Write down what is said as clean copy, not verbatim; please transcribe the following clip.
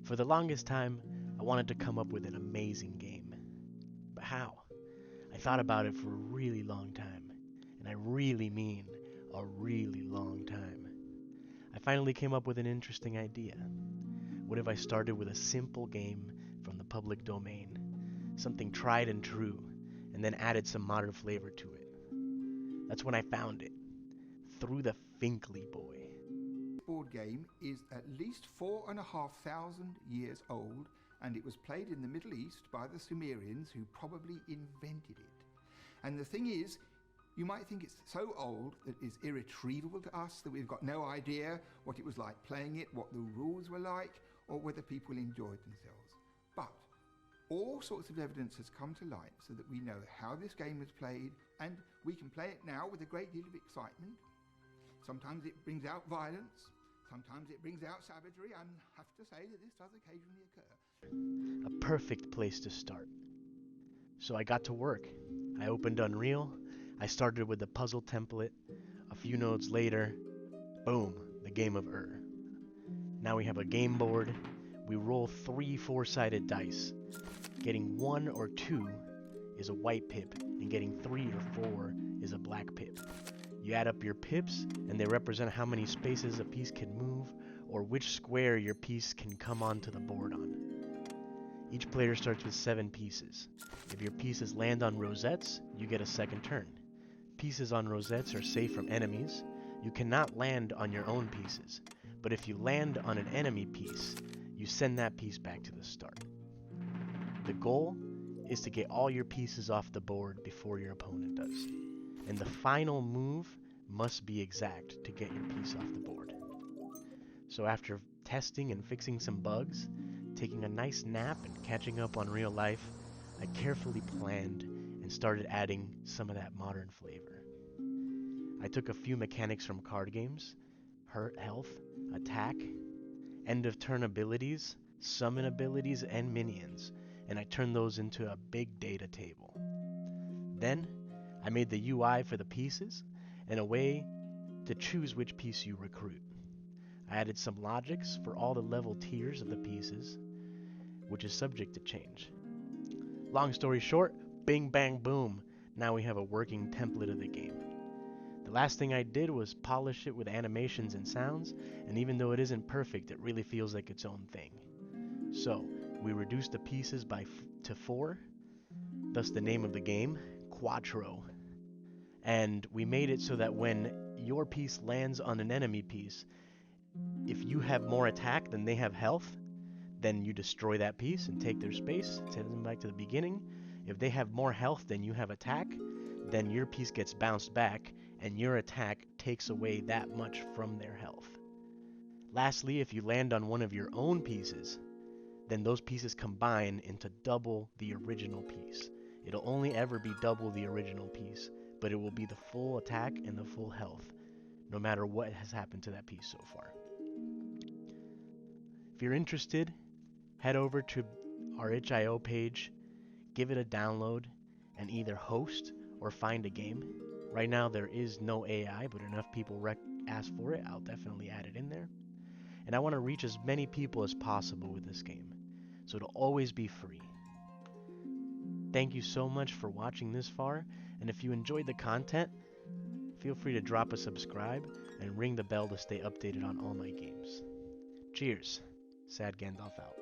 For the longest time, I wanted to come up with an amazing game. But how? I thought about it for a really long time. And I really mean a really long time. I finally came up with an interesting idea. What if I started with a simple game from the public domain, something tried and true, and then added some modern flavor to it? That's when I found it, Through the Finkley Boy. Board game is at least 4,500 years old, and it was played in the Middle East by the Sumerians, who probably invented it. And the thing is, you might think it's so old that it's irretrievable to us, that we've got no idea what it was like playing it, what the rules were like, or whether people enjoyed themselves. But all sorts of evidence has come to light so that we know how this game was played, and we can play it now with a great deal of excitement. Sometimes it brings out violence, sometimes it brings out savagery. I have to say that this does occasionally occur. A perfect place to start. So I got to work. I opened Unreal. I started with the puzzle template. A few nodes later, boom, the game of Now we have a game board. We roll 3 4-sided dice. Getting 1 or 2 is a white pip, and getting 3 or 4 is a black pip. You add up your pips, and they represent how many spaces a piece can move, or which square your piece can come onto the board on. Each player starts with 7 pieces. If your pieces land on rosettes, you get a second turn. Pieces on rosettes are safe from enemies. You cannot land on your own pieces, but if you land on an enemy piece, you send that piece back to the start. The goal is to get all your pieces off the board before your opponent does, and the final move must be exact to get your piece off the board. So after testing and fixing some bugs, taking a nice nap and catching up on real life, I carefully planned and started adding some of that modern flavor. I took a few mechanics from card games: health, attack, end of turn abilities, summon abilities, and minions, and I turned those into a big data table. Then I made the UI for the pieces and a way to choose which piece you recruit. I added some logics for all the level tiers of the pieces, which is subject to change. Long story short, bing bang boom, now we have a working template of the game. The last thing I did was polish it with animations and sounds, and even though it isn't perfect, it really feels like its own thing. So, we reduced the pieces to 4, thus the name of the game, QUATRO. And we made it so that when your piece lands on an enemy piece, if you have more attack than they have health, then you destroy that piece and take their space, send them back to the beginning. If they have more health than you have attack, then your piece gets bounced back, and your attack takes away that much from their health. Lastly, if you land on one of your own pieces, then those pieces combine into double the original piece. It'll only ever be double the original piece, but it will be the full attack and the full health, no matter what has happened to that piece so far. If you're interested, head over to our itch.io page, give it a download, and either host or find a game. Right now there is no AI, but enough people ask for it, I'll definitely add it in there. And I want to reach as many people as possible with this game, so it'll always be free. Thank you so much for watching this far, and if you enjoyed the content, feel free to drop a subscribe and ring the bell to stay updated on all my games. Cheers. Sad Gandalf out.